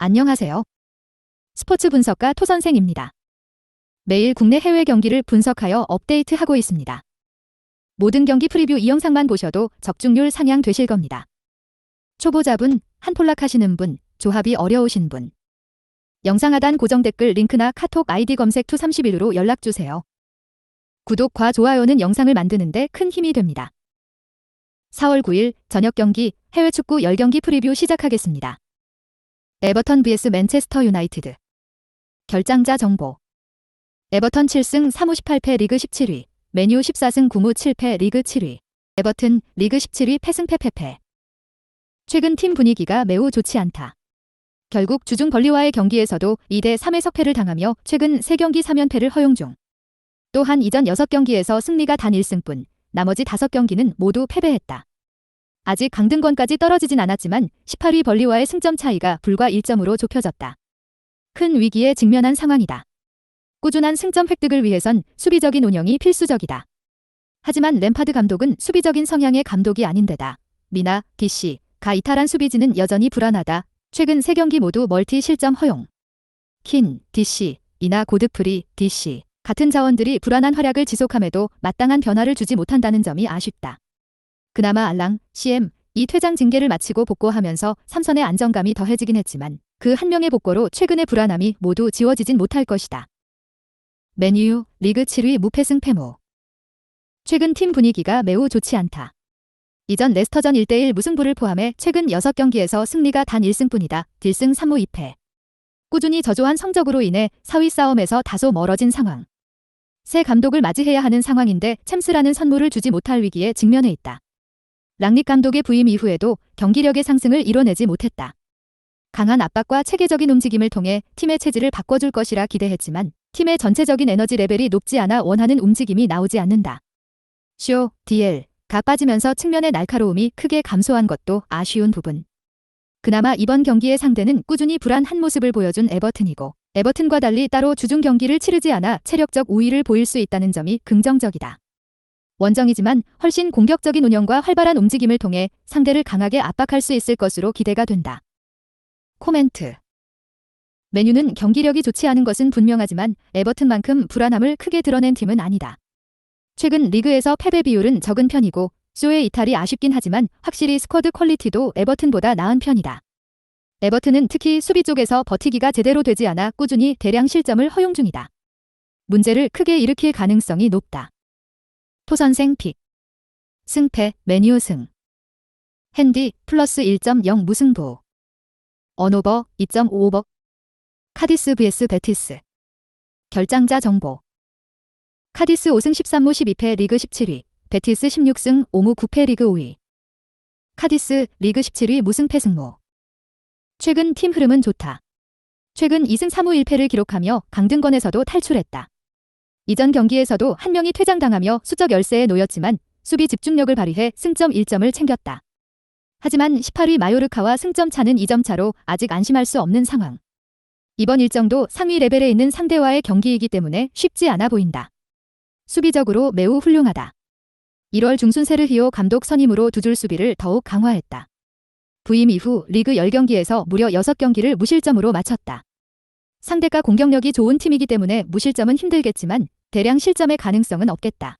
안녕하세요. 스포츠 분석가 토선생입니다. 매일 국내 해외 경기를 분석하여 업데이트하고 있습니다. 모든 경기 프리뷰 이 영상만 보셔도 적중률 상향 되실 겁니다. 초보자분, 한폴락 하시는 분, 조합이 어려우신 분. 영상 하단 고정 댓글 링크나 카톡 아이디 검색 투31로 연락주세요. 구독과 좋아요는 영상을 만드는데 큰 힘이 됩니다. 4월 9일 저녁 경기 해외 축구 10경기 프리뷰 시작하겠습니다. 에버턴 vs 맨체스터 유나이티드. 결장자 정보. 에버턴 7승 3무 18패 리그 17위, 맨유 14승 9무 7패 리그 7위. 에버튼 리그 17위 패승패 패패. 최근 팀 분위기가 매우 좋지 않다. 결국 주중 벌리와의 경기에서도 2대 3의 석패를 당하며 최근 3경기 3연패를 허용 중. 또한 이전 6경기에서 승리가 단 1승뿐, 나머지 5경기는 모두 패배했다. 아직 강등권까지 떨어지진 않았지만 18위 벌리와의 승점 차이가 불과 1점으로 좁혀졌다. 큰 위기에 직면한 상황이다. 꾸준한 승점 획득을 위해선 수비적인 운영이 필수적이다. 하지만 램파드 감독은 수비적인 성향의 감독이 아닌데다 미나, DC, 가 이탈한 수비진은 여전히 불안하다. 최근 3경기 모두 멀티 실점 허용. 킨, DC, 이나 고드프리, DC 같은 자원들이 불안한 활약을 지속함에도 마땅한 변화를 주지 못한다는 점이 아쉽다. 그나마 알랑, CM, 이 퇴장 징계를 마치고 복구하면서 삼선의 안정감이 더해지긴 했지만 그 한 명의 복구로 최근의 불안함이 모두 지워지진 못할 것이다. 맨유, 리그 7위 무패승 패무. 최근 팀 분위기가 매우 좋지 않다. 이전 레스터전 1대1 무승부를 포함해 최근 6경기에서 승리가 단 1승뿐이다. 딜승 3무 2패. 꾸준히 저조한 성적으로 인해 4위 싸움에서 다소 멀어진 상황. 새 감독을 맞이해야 하는 상황인데 챔스라는 선물을 주지 못할 위기에 직면해 있다. 랑닉 감독의 부임 이후에도 경기력의 상승을 이뤄내지 못했다. 강한 압박과 체계적인 움직임을 통해 팀의 체질을 바꿔줄 것이라 기대했지만 팀의 전체적인 에너지 레벨이 높지 않아 원하는 움직임이 나오지 않는다. 쇼, DL가 빠지면서 측면의 날카로움이 크게 감소한 것도 아쉬운 부분. 그나마 이번 경기의 상대는 꾸준히 불안한 모습을 보여준 에버튼이고 에버튼과 달리 따로 주중 경기를 치르지 않아 체력적 우위를 보일 수 있다는 점이 긍정적이다. 원정이지만 훨씬 공격적인 운영과 활발한 움직임을 통해 상대를 강하게 압박할 수 있을 것으로 기대가 된다. 코멘트. 맨유는 경기력이 좋지 않은 것은 분명하지만 에버튼만큼 불안함을 크게 드러낸 팀은 아니다. 최근 리그에서 패배 비율은 적은 편이고 쇼의 이탈이 아쉽긴 하지만 확실히 스쿼드 퀄리티도 에버튼보다 나은 편이다. 에버튼은 특히 수비 쪽에서 버티기가 제대로 되지 않아 꾸준히 대량 실점을 허용 중이다. 문제를 크게 일으킬 가능성이 높다. 토선생 픽. 승패 맨유 승. 핸디 플러스 1.0 무승부. 언오버 2.5오버. 카디스 vs 베티스. 결장자 정보. 카디스 5승 13무 12패 리그 17위, 베티스 16승 5무 9패 리그 5위. 카디스 리그 17위 무승패 승무. 최근 팀 흐름은 좋다. 최근 2승 3무 1패를 기록하며 강등권에서도 탈출했다. 이전 경기에서도 한 명이 퇴장당하며 수적 열세에 놓였지만 수비 집중력을 발휘해 승점 1점을 챙겼다. 하지만 18위 마요르카와 승점 차는 2점 차로 아직 안심할 수 없는 상황. 이번 일정도 상위 레벨에 있는 상대와의 경기이기 때문에 쉽지 않아 보인다. 수비적으로 매우 훌륭하다. 1월 중순 세르히오 감독 선임으로 두 줄 수비를 더욱 강화했다. 부임 이후 리그 10경기에서 무려 6경기를 무실점으로 마쳤다. 상대가 공격력이 좋은 팀이기 때문에 무실점은 힘들겠지만 대량 실점의 가능성은 없겠다.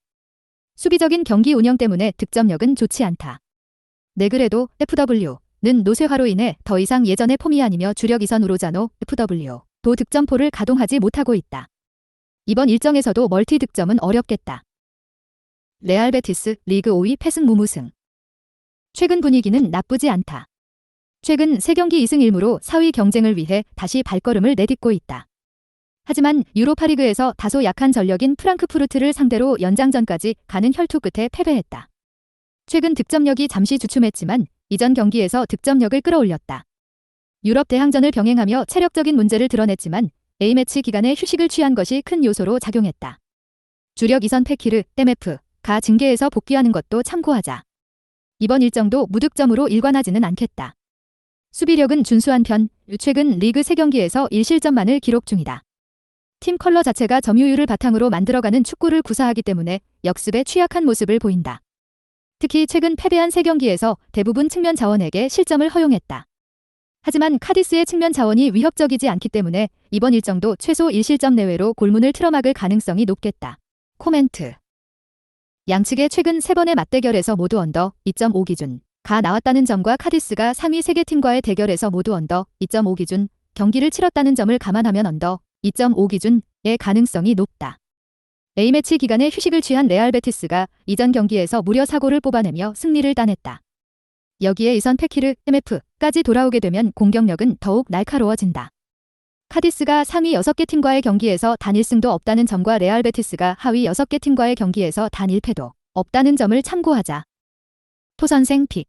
수비적인 경기 운영 때문에 득점력은 좋지 않다. 네 그래도 FW는 노쇠화로 인해 더 이상 예전의 폼이 아니며 주력 이선 우로자노 FW도 득점포를 가동하지 못하고 있다. 이번 일정에서도 멀티 득점은 어렵겠다. 레알 베티스 리그 5위 패승 무무승. 최근 분위기는 나쁘지 않다. 최근 3경기 2승 1무로 4위 경쟁을 위해 다시 발걸음을 내딛고 있다. 하지만 유로파리그에서 다소 약한 전력인 프랑크푸르트를 상대로 연장전까지 가는 혈투 끝에 패배했다. 최근 득점력이 잠시 주춤했지만 이전 경기에서 득점력을 끌어올렸다. 유럽 대항전을 병행하며 체력적인 문제를 드러냈지만 A매치 기간에 휴식을 취한 것이 큰 요소로 작용했다. 주력 이선 페키르, MF가 징계에서 복귀하는 것도 참고하자. 이번 일정도 무득점으로 일관하지는 않겠다. 수비력은 준수한 편, 최근 리그 3경기에서 1실점만을 기록 중이다. 팀 컬러 자체가 점유율을 바탕으로 만들어가는 축구를 구사하기 때문에 역습에 취약한 모습을 보인다. 특히 최근 패배한 3경기에서 대부분 측면 자원에게 실점을 허용했다. 하지만 카디스의 측면 자원이 위협적이지 않기 때문에 이번 일정도 최소 1실점 내외로 골문을 틀어막을 가능성이 높겠다. 코멘트. 양측의 최근 3번의 맞대결에서 모두 언더 2.5 기준 가 나왔다는 점과 카디스가 상위 3개 팀과의 대결에서 모두 언더 2.5 기준 경기를 치렀다는 점을 감안하면 언더 2.5 기준의 가능성이 높다. A매치 기간에 휴식을 취한 레알 베티스가 이전 경기에서 무려 4골을 뽑아내며 승리를 따냈다. 여기에 이선 페키르, MF까지 돌아오게 되면 공격력은 더욱 날카로워진다. 카디스가 상위 6개 팀과의 경기에서 단 1승도 없다는 점과 레알 베티스가 하위 6개 팀과의 경기에서 단 1패도 없다는 점을 참고하자. 토선생 픽.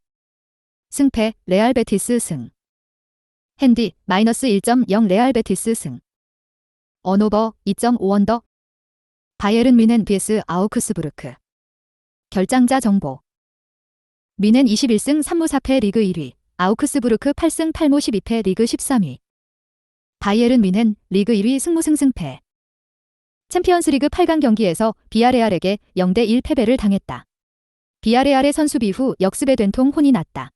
승패 레알 베티스 승. 핸디 -1.0 레알 베티스 승. 언오버 2.5 언더. 바이에른 뮌헨 vs 아우크스부르크. 결장자 정보. 뮌헨 21승 3무 4패 리그 1위, 아우크스부르크 8승 8무 12패 리그 13위. 바이에른 뮌헨 리그 1위 승무승 승패. 챔피언스리그 8강 경기에서 비아레알에게 0대1 패배를 당했다. 비아레알의 선수비 후 역습에 된 통 혼이 났다.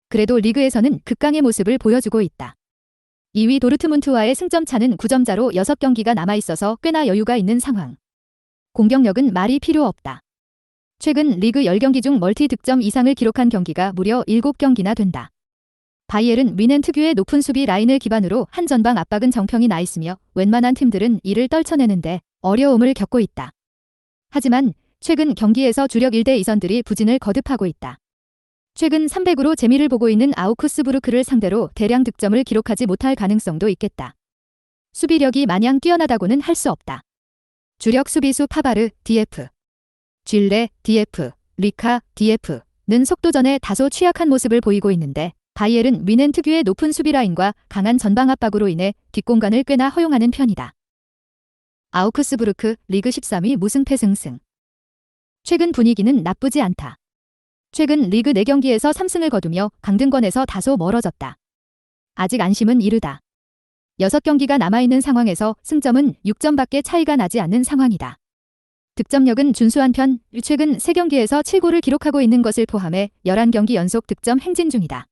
그래도 리그에서는 극강의 모습을 보여주고 있다. 2위 도르트문트와의 승점 차는 9점자로 6경기가 남아있어서 꽤나 여유가 있는 상황. 공격력은 말이 필요 없다. 최근 리그 10경기 중 멀티 득점 이상을 기록한 경기가 무려 7경기나 된다. 바이에른 뮌헨 특유의 높은 수비 라인을 기반으로 한 전방 압박은 정평이 나 있으며 웬만한 팀들은 이를 떨쳐내는데 어려움을 겪고 있다. 하지만 최근 경기에서 주력 1대 2선들이 부진을 거듭하고 있다. 최근 300으로 재미를 보고 있는 아우크스부르크를 상대로 대량 득점을 기록하지 못할 가능성도 있겠다. 수비력이 마냥 뛰어나다고는 할 수 없다. 주력 수비수 파바르, DF, 쥘레, DF, 리카, DF는 속도전에 다소 취약한 모습을 보이고 있는데 바이에른 뮌헨 특유의 높은 수비 라인과 강한 전방 압박으로 인해 뒷공간을 꽤나 허용하는 편이다. 아우크스부르크 리그 13위 무승패 승승. 최근 분위기는 나쁘지 않다. 최근 리그 4경기에서 3승을 거두며 강등권에서 다소 멀어졌다. 아직 안심은 이르다. 6경기가 남아있는 상황에서 승점은 6점밖에 차이가 나지 않는 상황이다. 득점력은 준수한 편, 최근 3경기에서 7골을 기록하고 있는 것을 포함해 11경기 연속 득점 행진 중이다.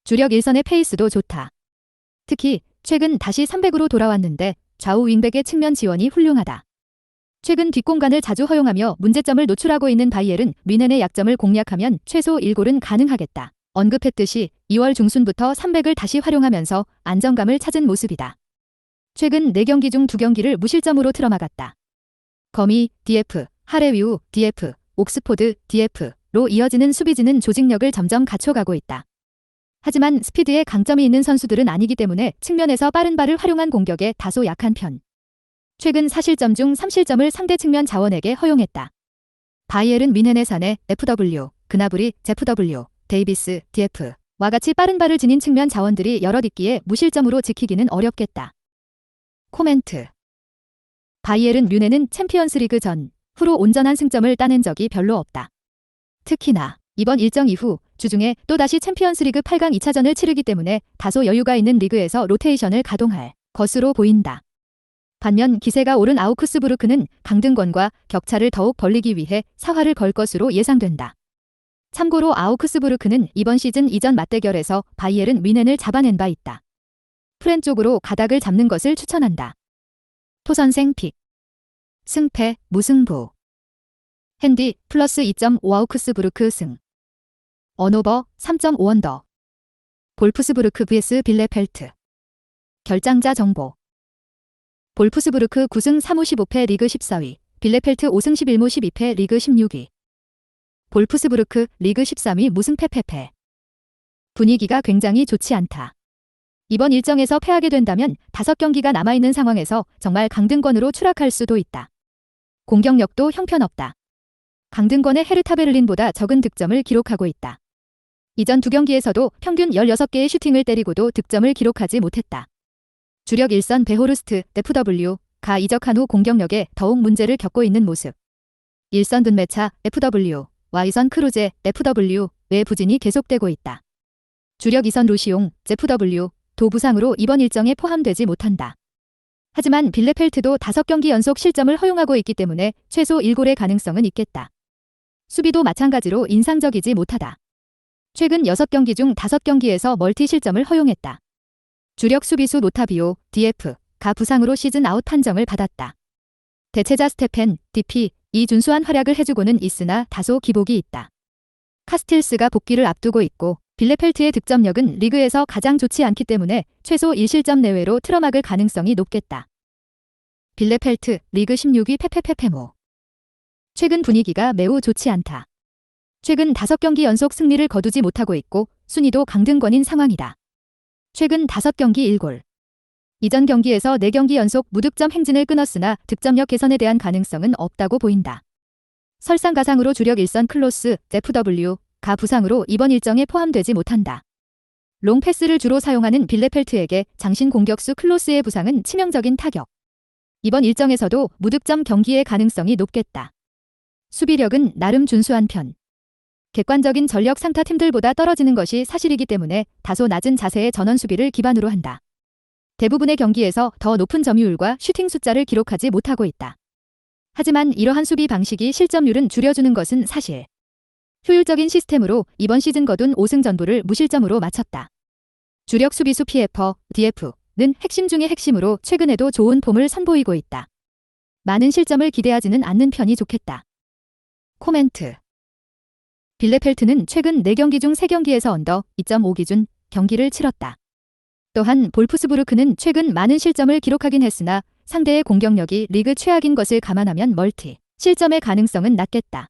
주력 1선의 페이스도 좋다. 특히 최근 다시 300으로 돌아왔는데 좌우 윙백의 측면 지원이 훌륭하다. 최근 뒷공간을 자주 허용하며 문제점을 노출하고 있는 바이에른 뮌헨의 약점을 공략하면 최소 1골은 가능하겠다. 언급했듯이 2월 중순부터 300을 다시 활용하면서 안정감을 찾은 모습이다. 최근 4경기 중 2경기를 무실점으로 틀어막았다. 거미, DF, 하레위우, DF, 옥스포드, DF로 이어지는 수비진은 조직력을 점점 갖춰가고 있다. 하지만 스피드에 강점이 있는 선수들은 아니기 때문에 측면에서 빠른 발을 활용한 공격에 다소 약한 편. 최근 4실점 중 3실점을 상대 측면 자원에게 허용했다. 바이에른 뮌헨의 사내, FW, 그나브리, ZW, 데이비스, DF와 같이 빠른 발을 지닌 측면 자원들이 여럿 있기에 무실점으로 지키기는 어렵겠다. 코멘트. 바이에른 뮌헨은 챔피언스리그 전, 후로 온전한 승점을 따낸 적이 별로 없다. 특히나 이번 일정 이후 주중에 또다시 챔피언스리그 8강 2차전을 치르기 때문에 다소 여유가 있는 리그에서 로테이션을 가동할 것으로 보인다. 반면 기세가 오른 아우크스부르크는 강등권과 격차를 더욱 벌리기 위해 사활을 걸 것으로 예상된다. 참고로 아우크스부르크는 이번 시즌 이전 맞대결에서 바이에른 뮌헨을 잡아낸 바 있다. 프렌 쪽으로 가닥을 잡는 것을 추천한다. 토선생 픽. 승패 무승부. 핸디 +2.5 아우크스부르크 승. 언오버 3.5 언더. 볼프스부르크 vs 빌레펠트. 결장자 정보. 볼프스부르크 9승 3무 15패 리그 14위, 빌레펠트 5승 11무 12패 리그 16위. 볼프스부르크 리그 13위 무승패 패패. 분위기가 굉장히 좋지 않다. 이번 일정에서 패하게 된다면 5경기가 남아있는 상황에서 정말 강등권으로 추락할 수도 있다. 공격력도 형편없다. 강등권의 헤르타 베를린보다 적은 득점을 기록하고 있다. 이전 2경기에서도 평균 16개의 슈팅을 때리고도 득점을 기록하지 못했다. 주력 1선 베호르스트, FW가 이적한 후 공격력에 더욱 문제를 겪고 있는 모습. 1선 든메차, FW와 2선 크루제, FW의 부진이 계속되고 있다. 주력 2선 루시옹, ZFW도 부상으로 이번 일정에 포함되지 못한다. 하지만 빌레펠트도 5경기 연속 실점을 허용하고 있기 때문에 최소 1골의 가능성은 있겠다. 수비도 마찬가지로 인상적이지 못하다. 최근 6경기 중 5경기에서 멀티 실점을 허용했다. 주력 수비수 노타비오, DF가 부상으로 시즌 아웃 판정을 받았다. 대체자 스테펜, DP, 이 준수한 활약을 해주고는 있으나 다소 기복이 있다. 카스틸스가 복귀를 앞두고 있고 빌레펠트의 득점력은 리그에서 가장 좋지 않기 때문에 최소 1실점 내외로 틀어막을 가능성이 높겠다. 빌레펠트, 리그 16위 페페페페모. 최근 분위기가 매우 좋지 않다. 최근 5경기 연속 승리를 거두지 못하고 있고 순위도 강등권인 상황이다. 최근 5경기 1골. 이전 경기에서 4경기 연속 무득점 행진을 끊었으나 득점력 개선에 대한 가능성은 없다고 보인다. 설상가상으로 주력 일선 클로스, FW가 부상으로 이번 일정에 포함되지 못한다. 롱패스를 주로 사용하는 빌레펠트에게 장신 공격수 클로스의 부상은 치명적인 타격. 이번 일정에서도 무득점 경기의 가능성이 높겠다. 수비력은 나름 준수한 편. 객관적인 전력 상타 팀들보다 떨어지는 것이 사실이기 때문에 다소 낮은 자세의 전원 수비를 기반으로 한다. 대부분의 경기에서 더 높은 점유율과 슈팅 숫자를 기록하지 못하고 있다. 하지만 이러한 수비 방식이 실점률은 줄여주는 것은 사실. 효율적인 시스템으로 이번 시즌 거둔 5승 전부를 무실점으로 마쳤다. 주력 수비수 PF, DF는 핵심 중의 핵심으로 최근에도 좋은 폼을 선보이고 있다. 많은 실점을 기대하지는 않는 편이 좋겠다. 코멘트. 빌레펠트는 최근 4경기 중 3경기에서 언더 2.5 기준 경기를 치렀다. 또한 볼프스부르크는 최근 많은 실점을 기록하긴 했으나 상대의 공격력이 리그 최악인 것을 감안하면 멀티 실점의 가능성은 낮겠다.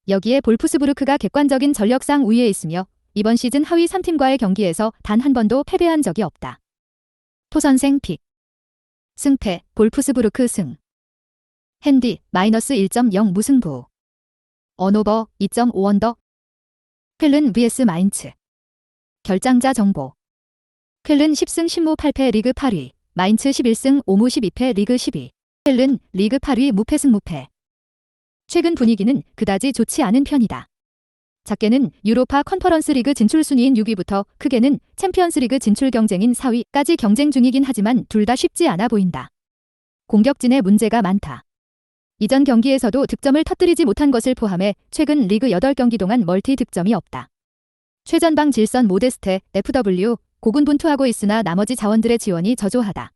여기에 볼프스부르크가 객관적인 전력상 우위에 있으며 이번 시즌 하위 3팀과의 경기에서 단 한 번도 패배한 적이 없다. 토선생 픽. 승패 볼프스부르크 승. 핸디 -1.0 무승부. 언오버 2.5 언더. 켈른 vs 마인츠. 결장자 정보. 켈른 10승 10무 8패 리그 8위, 마인츠 11승 5무 12패 리그 10위. 켈른 리그 8위 무패승 무패. 최근 분위기는 그다지 좋지 않은 편이다. 작게는 유로파 컨퍼런스 리그 진출 순위인 6위부터 크게는 챔피언스 리그 진출 경쟁인 4위까지 경쟁 중이긴 하지만 둘 다 쉽지 않아 보인다. 공격진에 문제가 많다. 이전 경기에서도 득점을 터뜨리지 못한 것을 포함해 최근 리그 8경기 동안 멀티 득점이 없다. 최전방 질선 모데스테, FW, 고군분투하고 있으나 나머지 자원들의 지원이 저조하다.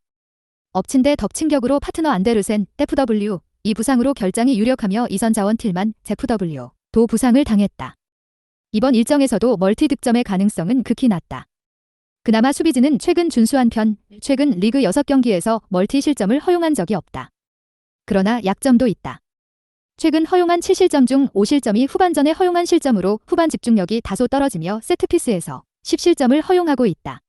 엎친 데 덮친 격으로 파트너 안데르센, FW, 이 부상으로 결장이 유력하며 이선 자원 틸만, ZFW, 도 부상을 당했다. 이번 일정에서도 멀티 득점의 가능성은 극히 낮다. 그나마 수비진은 최근 준수한 편, 최근 리그 6경기에서 멀티 실점을 허용한 적이 없다. 그러나 약점도 있다. 최근 허용한 7실점 중 5실점이 후반전에 허용한 실점으로 후반 집중력이 다소 떨어지며 세트피스에서 10실점을 허용하고 있다.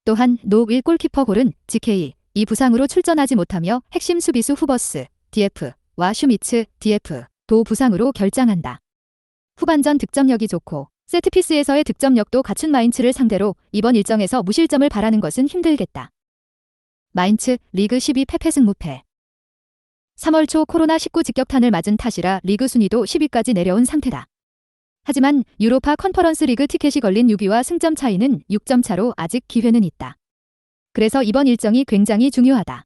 또한 노1 골키퍼 골은 GK, 이 부상으로 출전하지 못하며 핵심 수비수 후버스, DF와 슈미츠, DF, 도 부상으로 결장한다. 후반전 득점력이 좋고 세트피스에서의 득점력도 갖춘 마인츠를 상대로 이번 일정에서 무실점을 바라는 것은 힘들겠다. 마인츠 리그 12 패패승 무패. 3월 초 코로나19 직격탄을 맞은 탓이라 리그 순위도 10위까지 내려온 상태다. 하지만 유로파 컨퍼런스 리그 티켓이 걸린 6위와 승점 차이는 6점 차로 아직 기회는 있다. 그래서 이번 일정이 굉장히 중요하다.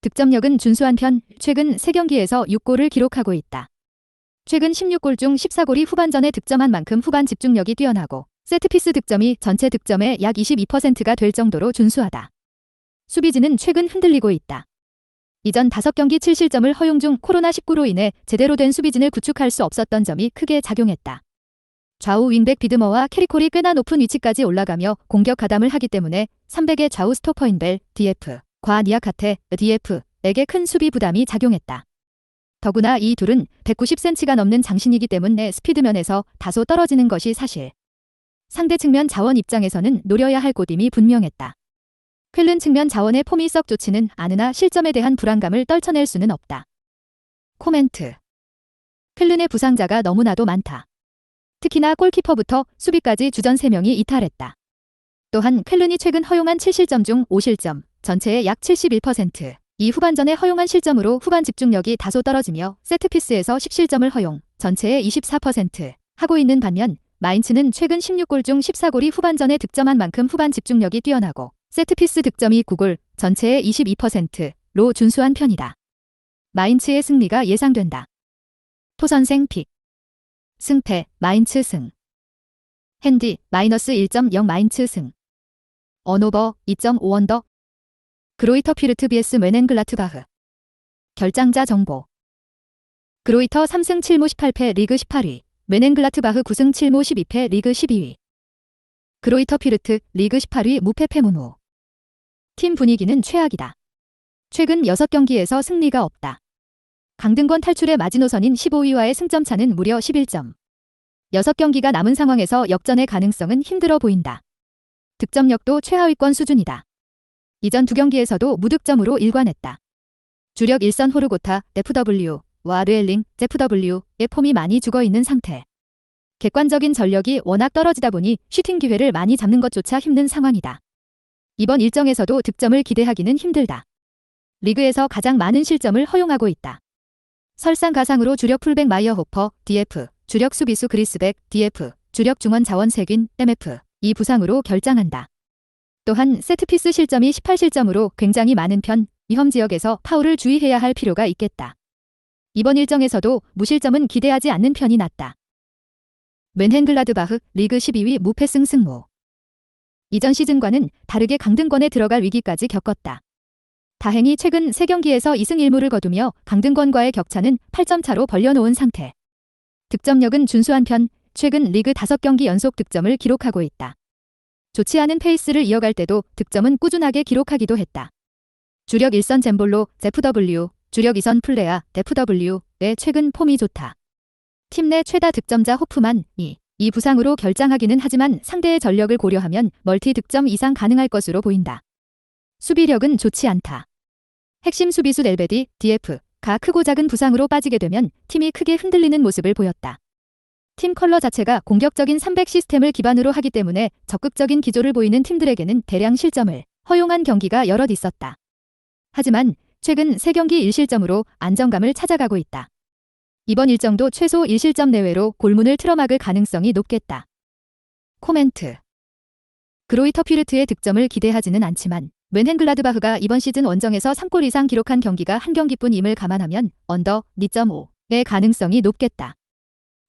득점력은 준수한 편, 최근 3경기에서 6골을 기록하고 있다. 최근 16골 중 14골이 후반전에 득점한 만큼 후반 집중력이 뛰어나고 세트피스 득점이 전체 득점의 약 22%가 될 정도로 준수하다. 수비진은 최근 흔들리고 있다. 이전 5경기 7실점을 허용 중 코로나19로 인해 제대로 된 수비진을 구축할 수 없었던 점이 크게 작용했다. 좌우 윙백 비드머와 캐리콜이 꽤나 높은 위치까지 올라가며 공격 가담을 하기 때문에 300의 좌우 스토퍼인 벨, DF과 니아카테, DF에게 큰 수비 부담이 작용했다. 더구나 이 둘은 190cm가 넘는 장신이기 때문에 스피드면에서 다소 떨어지는 것이 사실. 상대 측면 자원 입장에서는 노려야 할 곳임이 분명했다. 퀼른 측면 자원의 폼이 썩 좋지는 않으나 실점에 대한 불안감을 떨쳐낼 수는 없다. 코멘트. 퀼른의 부상자가 너무나도 많다. 특히나 골키퍼부터 수비까지 주전 3명이 이탈했다. 또한 퀼른이 최근 허용한 7실점 중 5실점, 전체의 약 71%, 이 후반전에 허용한 실점으로 후반 집중력이 다소 떨어지며 세트피스에서 10실점을 허용, 전체의 24% 하고 있는 반면 마인츠는 최근 16골 중 14골이 후반전에 득점한 만큼 후반 집중력이 뛰어나고 세트피스 득점이 9골, 전체의 22%로 준수한 편이다. 마인츠의 승리가 예상된다. 토선생 픽. 승패, 마인츠 승. 핸디 -1.0 마인츠 승. 언오버 2.5 언더. 그로이터 퓨르트 vs 멘헨글라트바흐. 결장자 정보. 그로이터 3승 7무 18패 리그 18위. 멘헨글라트바흐 9승 7무 12패 리그 12위. 그로이터 퓨르트 리그 18위 무패 패문 후. 팀 분위기는 최악이다. 최근 6경기에서 승리가 없다. 강등권 탈출의 마지노선인 15위와의 승점차는 무려 11점. 6경기가 남은 상황에서 역전의 가능성은 힘들어 보인다. 득점력도 최하위권 수준이다. 이전 2경기에서도 무득점으로 일관했다. 주력 일선 호르고타, FW와 르엘링, ZFW의 폼이 많이 죽어있는 상태. 객관적인 전력이 워낙 떨어지다 보니 슈팅 기회를 많이 잡는 것조차 힘든 상황이다. 이번 일정에서도 득점을 기대하기는 힘들다. 리그에서 가장 많은 실점을 허용하고 있다. 설상가상으로 주력 풀백 마이어 호퍼, DF, 주력 수비수 그리스백, DF, 주력 중원 자원 세균, MF, 이 부상으로 결장한다. 또한 세트피스 실점이 18실점으로 굉장히 많은 편, 위험 지역에서 파울을 주의해야 할 필요가 있겠다. 이번 일정에서도 무실점은 기대하지 않는 편이 낫다. 멘헨글라드바흐 리그 12위 무패승 승무. 이전 시즌과는 다르게 강등권에 들어갈 위기까지 겪었다. 다행히 최근 3경기에서 2승 1무를 거두며 강등권과의 격차는 8점 차로 벌려놓은 상태. 득점력은 준수한 편, 최근 리그 5경기 연속 득점을 기록하고 있다. 좋지 않은 페이스를 이어갈 때도 득점은 꾸준하게 기록하기도 했다. 주력 1선 잼볼로, ZFW, 주력 2선 플레아, FW의 최근 폼이 좋다. 팀 내 최다 득점자 호프만, 이 부상으로 결장하기는 하지만 상대의 전력을 고려하면 멀티 득점 이상 가능할 것으로 보인다. 수비력은 좋지 않다. 핵심 수비수 넬베디, DF가 크고 작은 부상으로 빠지게 되면 팀이 크게 흔들리는 모습을 보였다. 팀 컬러 자체가 공격적인 300 시스템을 기반으로 하기 때문에 적극적인 기조를 보이는 팀들에게는 대량 실점을 허용한 경기가 여럿 있었다. 하지만 최근 3경기 1실점으로 안정감을 찾아가고 있다. 이번 일정도 최소 1실점 내외로 골문을 틀어막을 가능성이 높겠다. 코멘트. 그로이터 퓨르트의 득점을 기대하지는 않지만 멘헨글라드바흐가 이번 시즌 원정에서 3골 이상 기록한 경기가 한 경기뿐임을 감안하면 언더 2.5의 가능성이 높겠다.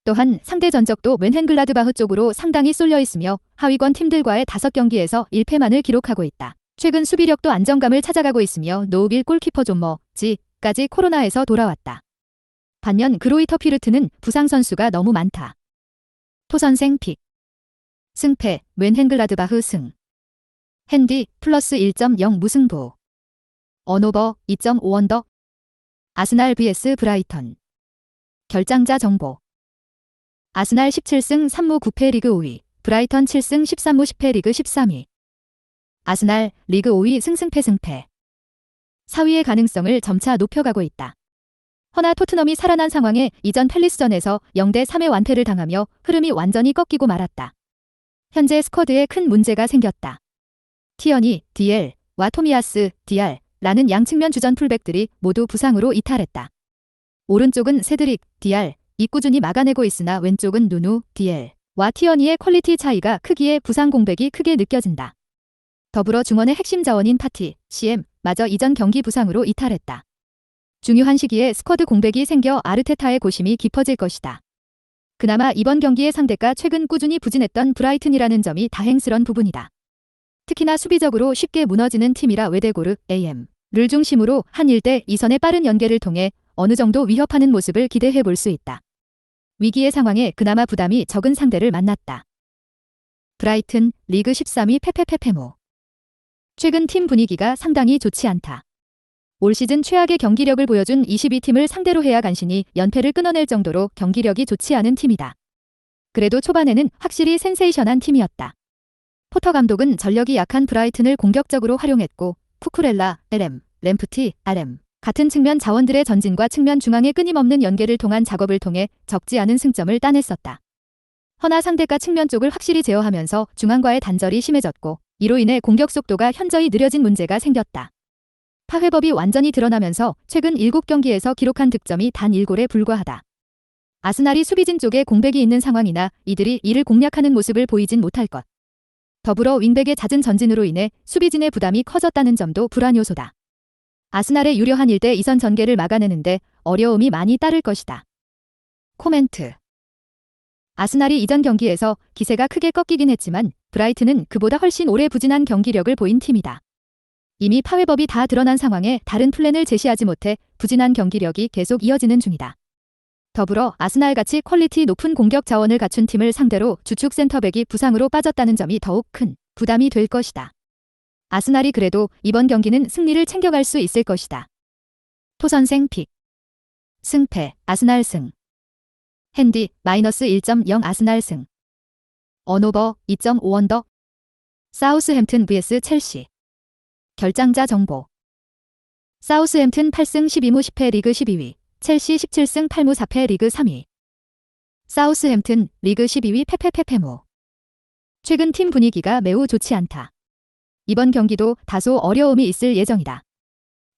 또한 상대 전적도 멘헨글라드바흐 쪽으로 상당히 쏠려 있으며 하위권 팀들과의 5경기에서 1패만을 기록하고 있다. 최근 수비력도 안정감을 찾아가고 있으며 노우빌 골키퍼 존머지까지 코로나에서 돌아왔다. 반면 그로이터 퓨르트는 부상 선수가 너무 많다. 토선생 픽. 승패 멘헨글라드바흐 승. 핸디 플러스 1.0 무승부. 언오버 2.5 언더. 아스날 vs 브라이턴. 결장자 정보. 아스날 17승 3무 9패 리그 5위, 브라이턴 7승 13무 10패 리그 13위. 아스날 리그 5위 승패. 4위의 가능성을 점차 높여가고 있다. 허나 토트넘이 살아난 상황에 이전 팰리스전에서 0대 3의 완패를 당하며 흐름이 완전히 꺾이고 말았다. 현재 스쿼드에 큰 문제가 생겼다. 티어니, DL와 토미아스, DR라는 양측면 주전 풀백들이 모두 부상으로 이탈했다. 오른쪽은 세드릭, DR, 이 꾸준히 막아내고 있으나 왼쪽은 누누, DL와 티어니의 퀄리티 차이가 크기에 부상 공백이 크게 느껴진다. 더불어 중원의 핵심 자원인 파티, CM마저 이전 경기 부상으로 이탈했다. 중요한 시기에 스쿼드 공백이 생겨 아르테타의 고심이 깊어질 것이다. 그나마 이번 경기의 상대가 최근 꾸준히 부진했던 브라이튼이라는 점이 다행스런 부분이다. 특히나 수비적으로 쉽게 무너지는 팀이라 웨데고르, AM를 중심으로 한 1대 2선의 빠른 연계를 통해 어느 정도 위협하는 모습을 기대해 볼 수 있다. 위기의 상황에 그나마 부담이 적은 상대를 만났다. 브라이튼 리그 13위 패패패패무. 최근 팀 분위기가 상당히 좋지 않다. 올 시즌 최악의 경기력을 보여준 22팀을 상대로 해야 간신히 연패를 끊어낼 정도로 경기력이 좋지 않은 팀이다. 그래도 초반에는 확실히 센세이션한 팀이었다. 포터 감독은 전력이 약한 브라이튼을 공격적으로 활용했고 쿠쿠렐라, 램프티, 같은 측면 자원들의 전진과 측면 중앙의 끊임없는 연계를 통한 작업을 통해 적지 않은 승점을 따냈었다. 허나 상대가 측면 쪽을 확실히 제어하면서 중앙과의 단절이 심해졌고 이로 인해 공격 속도가 현저히 느려진 문제가 생겼다. 파회법이 완전히 드러나면서 최근 7경기에서 기록한 득점이 단 1골에 불과하다. 아스날이 수비진 쪽에 공백이 있는 상황이나 이들이 이를 공략하는 모습을 보이진 못할 것. 더불어 윙백의 잦은 전진으로 인해 수비진의 부담이 커졌다는 점도 불안 요소다. 아스날의 유려한 1대 2선 전개를 막아내는데 어려움이 많이 따를 것이다. 코멘트. 아스날이 이전 경기에서 기세가 크게 꺾이긴 했지만 브라이튼은 그보다 훨씬 오래 부진한 경기력을 보인 팀이다. 이미 파회법이 다 드러난 상황에 다른 플랜을 제시하지 못해 부진한 경기력이 계속 이어지는 중이다. 더불어 아스날같이 퀄리티 높은 공격 자원을 갖춘 팀을 상대로 주축 센터백이 부상으로 빠졌다는 점이 더욱 큰 부담이 될 것이다. 아스날이 그래도 이번 경기는 승리를 챙겨갈 수 있을 것이다. 토선생 픽. 승패 아스날 승. 핸디 -1.0 아스날 승. 언오버 2.5 언더. 사우스햄튼 vs 첼시. 결장자 정보. 사우스햄튼 8승 12무 10패 리그 12위. 첼시 17승 8무 4패 리그 3위. 사우스햄튼 리그 12위 패패패패무. 최근 팀 분위기가 매우 좋지 않다. 이번 경기도 다소 어려움이 있을 예정이다.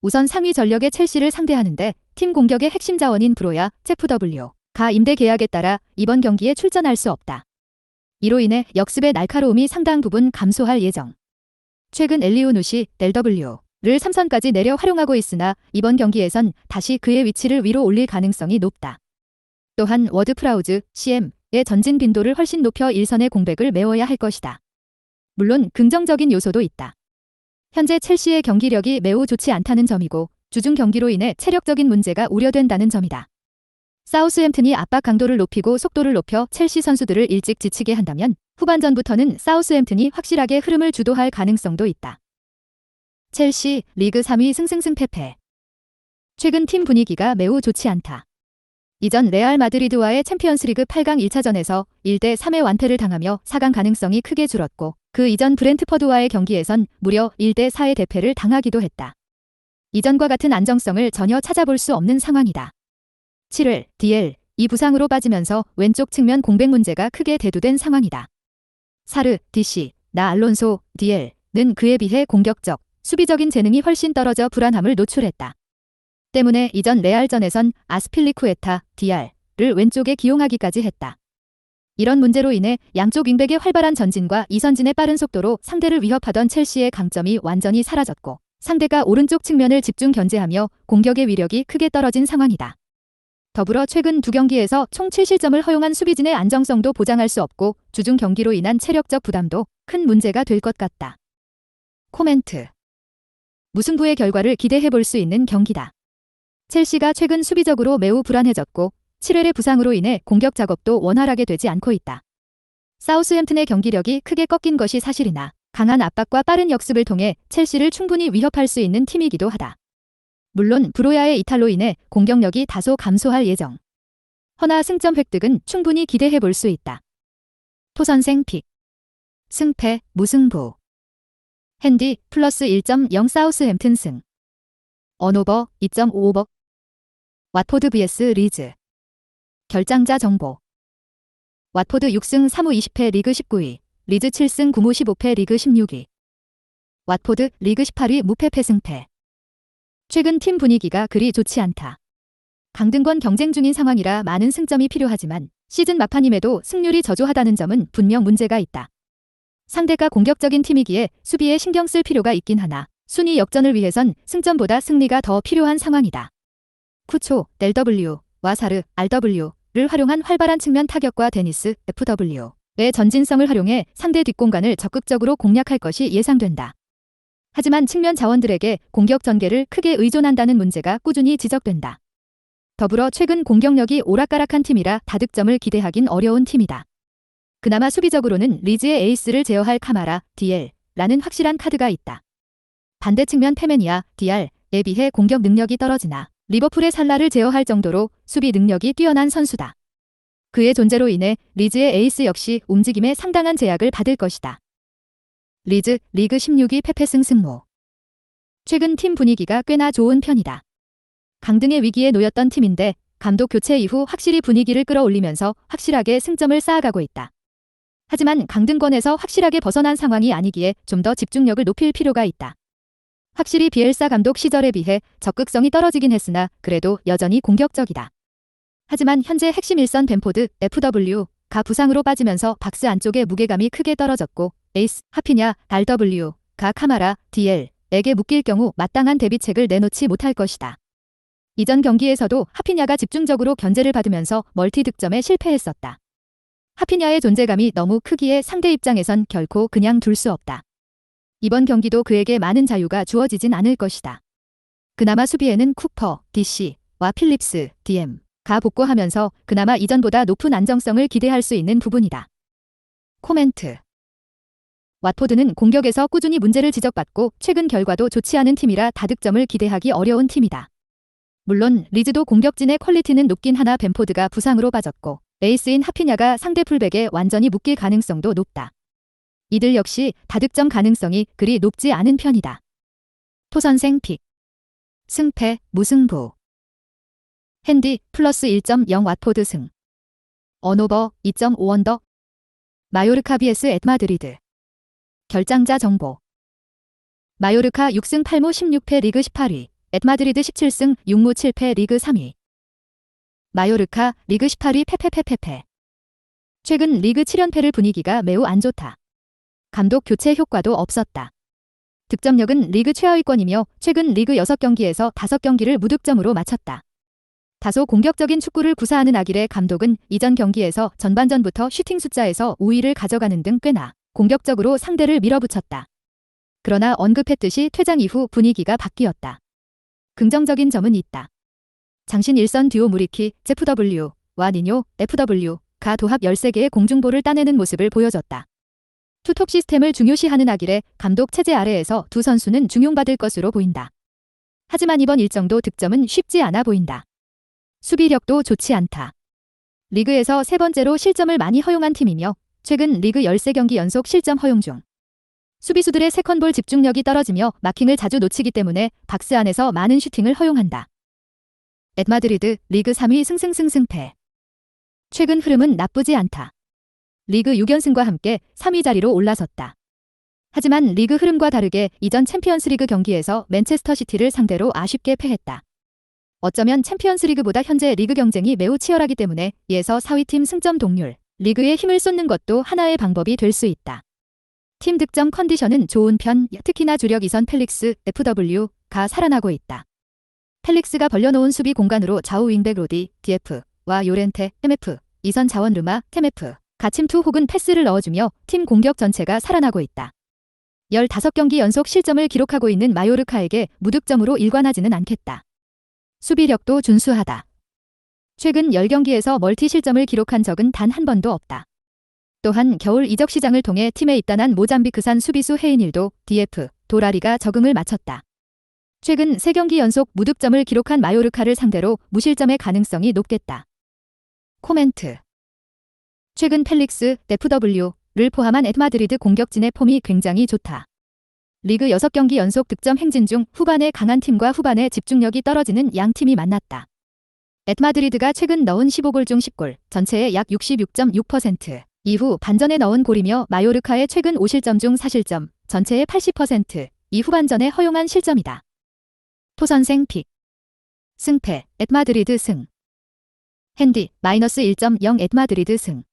우선 상위 전력의 첼시를 상대하는데 팀 공격의 핵심 자원인 브로야, 제프 W가 임대 계약에 따라 이번 경기에 출전할 수 없다. 이로 인해 역습의 날카로움이 상당 부분 감소할 예정. 최근 엘리우누시, LW를 3선까지 내려 활용하고 있으나 이번 경기에선 다시 그의 위치를 위로 올릴 가능성이 높다. 또한 워드 프라우즈, CM의 전진 빈도를 훨씬 높여 1선의 공백을 메워야 할 것이다. 물론 긍정적인 요소도 있다. 현재 첼시의 경기력이 매우 좋지 않다는 점이고 주중 경기로 인해 체력적인 문제가 우려된다는 점이다. 사우스햄튼이 압박 강도를 높이고 속도를 높여 첼시 선수들을 일찍 지치게 한다면 후반전부터는 사우스햄튼이 확실하게 흐름을 주도할 가능성도 있다. 첼시 리그 3위 승승승패패. 최근 팀 분위기가 매우 좋지 않다. 이전 레알 마드리드와의 챔피언스리그 8강 1차전에서 1대3의 완패를 당하며 4강 가능성이 크게 줄었고 그 이전 브렌트퍼드와의 경기에선 무려 1대4의 대패를 당하기도 했다. 이전과 같은 안정성을 전혀 찾아볼 수 없는 상황이다. 7월 DL이 부상으로 빠지면서 왼쪽 측면 공백 문제가 크게 대두된 상황이다. 사르, DC, 나 알론소, DL는 그에 비해 공격적, 수비적인 재능이 훨씬 떨어져 불안함을 노출했다. 때문에 이전 레알전에선 아스필리쿠에타, DR를 왼쪽에 기용하기까지 했다. 이런 문제로 인해 양쪽 윙백의 활발한 전진과 이선진의 빠른 속도로 상대를 위협하던 첼시의 강점이 완전히 사라졌고 상대가 오른쪽 측면을 집중 견제하며 공격의 위력이 크게 떨어진 상황이다. 더불어 최근 두 경기에서 총 7실점을 허용한 수비진의 안정성도 보장할 수 없고 주중 경기로 인한 체력적 부담도 큰 문제가 될 것 같다. 코멘트. 무승부의 결과를 기대해 볼 수 있는 경기다. 첼시가 최근 수비적으로 매우 불안해졌고 7회의 부상으로 인해 공격 작업도 원활하게 되지 않고 있다. 사우스햄튼의 경기력이 크게 꺾인 것이 사실이나 강한 압박과 빠른 역습을 통해 첼시를 충분히 위협할 수 있는 팀이기도 하다. 물론 브로야의 이탈로 인해 공격력이 다소 감소할 예정. 허나 승점 획득은 충분히 기대해 볼 수 있다. 토선생 픽. 승패 무승부. 핸디 +1.0 사우스햄튼 승. 언오버 2.5오버. 왓포드 vs 리즈. 결장자 정보. 왓포드 6승 3무 20패 리그 19위. 리즈 7승 9무 15패 리그 16위. 왓포드 리그 18위 무패 패승패. 최근 팀 분위기가 그리 좋지 않다. 강등권 경쟁 중인 상황이라 많은 승점이 필요하지만 시즌 막판임에도 승률이 저조하다는 점은 분명 문제가 있다. 상대가 공격적인 팀이기에 수비에 신경 쓸 필요가 있긴 하나 순위 역전을 위해선 승점보다 승리가 더 필요한 상황이다. 쿠초, LW와 사르, RW를 활용한 활발한 측면 타격과 데니스, FW의 전진성을 활용해 상대 뒷공간을 적극적으로 공략할 것이 예상된다. 하지만 측면 자원들에게 공격 전개를 크게 의존한다는 문제가 꾸준히 지적된다. 더불어 최근 공격력이 오락가락한 팀이라 다득점을 기대하긴 어려운 팀이다. 그나마 수비적으로는 리즈의 에이스를 제어할 카마라, DL라는 확실한 카드가 있다. 반대 측면 페메니아, DR에 비해 공격 능력이 떨어지나 리버풀의 살라를 제어할 정도로 수비 능력이 뛰어난 선수다. 그의 존재로 인해 리즈의 에이스 역시 움직임에 상당한 제약을 받을 것이다. 리즈, 리그 16위 패패승 승무. 최근 팀 분위기가 꽤나 좋은 편이다. 강등의 위기에 놓였던 팀인데 감독 교체 이후 확실히 분위기를 끌어올리면서 확실하게 승점을 쌓아가고 있다. 하지만 강등권에서 확실하게 벗어난 상황이 아니기에 좀 더 집중력을 높일 필요가 있다. 확실히 비엘사 감독 시절에 비해 적극성이 떨어지긴 했으나 그래도 여전히 공격적이다. 하지만 현재 핵심 일선 벤포드, FW가 부상으로 빠지면서 박스 안쪽의 무게감이 크게 떨어졌고 에이스, 하피냐, RW가 카마라, DL에게 묶일 경우 마땅한 대비책을 내놓지 못할 것이다. 이전 경기에서도 하피냐가 집중적으로 견제를 받으면서 멀티 득점에 실패했었다. 하피냐의 존재감이 너무 크기에 상대 입장에선 결코 그냥 둘 수 없다. 이번 경기도 그에게 많은 자유가 주어지진 않을 것이다. 그나마 수비에는 쿠퍼, DC와 필립스, DM가 복구하면서 그나마 이전보다 높은 안정성을 기대할 수 있는 부분이다. 코멘트. 왓포드는 공격에서 꾸준히 문제를 지적받고 최근 결과도 좋지 않은 팀이라 다득점을 기대하기 어려운 팀이다. 물론 리즈도 공격진의 퀄리티는 높긴 하나 벤포드가 부상으로 빠졌고 에이스인 하피냐가 상대 풀백에 완전히 묶일 가능성도 높다. 이들 역시 다득점 가능성이 그리 높지 않은 편이다. 토선생 픽. 승패, 무승부. 핸디, 플러스 1.0 왓포드 승. 언오버, 2.5 언더. 마요르카 vs 에트마드리드. 결장자 정보. 마요르카 6승 8무 16패 리그 18위. 에트마드리드 17승 6무 7패 리그 3위. 마요르카 리그 18위 패패패패패. 최근 리그 7연패를 분위기가 매우 안 좋다. 감독 교체 효과도 없었다. 득점력은 리그 최하위권이며 최근 리그 6경기에서 5경기를 무득점으로 마쳤다. 다소 공격적인 축구를 구사하는 아길의 감독은 이전 경기에서 전반전부터 슈팅 숫자에서 우위를 가져가는 등 꽤나 공격적으로 상대를 밀어붙였다. 그러나 언급했듯이 퇴장 이후 분위기가 바뀌었다. 긍정적인 점은 있다. 장신 일선 듀오 무리키, ZW와 니뇨, FW가 도합 13개의 공중볼을 따내는 모습을 보여줬다. 투톱 시스템을 중요시하는 아길의 감독 체제 아래에서 두 선수는 중용받을 것으로 보인다. 하지만 이번 일정도 득점은 쉽지 않아 보인다. 수비력도 좋지 않다. 리그에서 세 번째로 실점을 많이 허용한 팀이며 최근 리그 13경기 연속 실점 허용 중. 수비수들의 세컨볼 집중력이 떨어지며 마킹을 자주 놓치기 때문에 박스 안에서 많은 슈팅을 허용한다. 에트마드리드 리그 3위 승승승승패. 최근 흐름은 나쁘지 않다. 리그 6연승과 함께 3위 자리로 올라섰다. 하지만 리그 흐름과 다르게 이전 챔피언스리그 경기에서 맨체스터 시티를 상대로 아쉽게 패했다. 어쩌면 챔피언스리그보다 현재 리그 경쟁이 매우 치열하기 때문에 2에서 4위 팀 승점 동률, 리그에 힘을 쏟는 것도 하나의 방법이 될 수 있다. 팀 득점 컨디션은 좋은 편, 특히나 주력 2선 펠릭스, FW가 살아나고 있다. 펠릭스가 벌려놓은 수비 공간으로 좌우 윙백 로디, DF와 요렌테, MF, 2선 자원 르마, TMF, 가침투 혹은 패스를 넣어주며 팀 공격 전체가 살아나고 있다. 15경기 연속 실점을 기록하고 있는 마요르카에게 무득점으로 일관하지는 않겠다. 수비력도 준수하다. 최근 10경기에서 멀티 실점을 기록한 적은 단 한 번도 없다. 또한 겨울 이적 시장을 통해 팀에 입단한 모잠비크산 수비수 헤이닐도 DF, 도라리가 적응을 마쳤다. 최근 3경기 연속 무득점을 기록한 마요르카를 상대로 무실점의 가능성이 높겠다. 코멘트. 최근 펠릭스, FW를 포함한 에트마드리드 공격진의 폼이 굉장히 좋다. 리그 6경기 연속 득점 행진 중 후반에 강한 팀과 후반에 집중력이 떨어지는 양 팀이 만났다. 에트마드리드가 최근 넣은 15골 중 10골, 전체의 약 66.6%, 이후 반전에 넣은 골이며 마요르카의 최근 5실점 중 4실점, 전체의 80%, 이 후반전에 허용한 실점이다. 토선생 픽. 승패, 에트마드리드 승. 핸디, 마이너스 1.0 에트마드리드 승.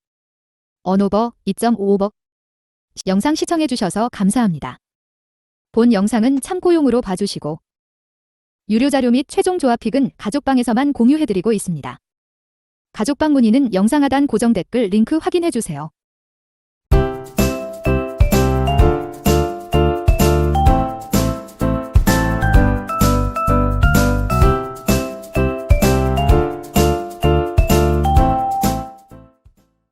언오버, 2.5오버. 영상 시청해주셔서 감사합니다. 본 영상은 참고용으로 봐주시고 유료 자료 및 최종 조합픽은 가족방에서만 공유해드리고 있습니다. 가족방 문의는 영상 하단 고정 댓글 링크 확인해주세요.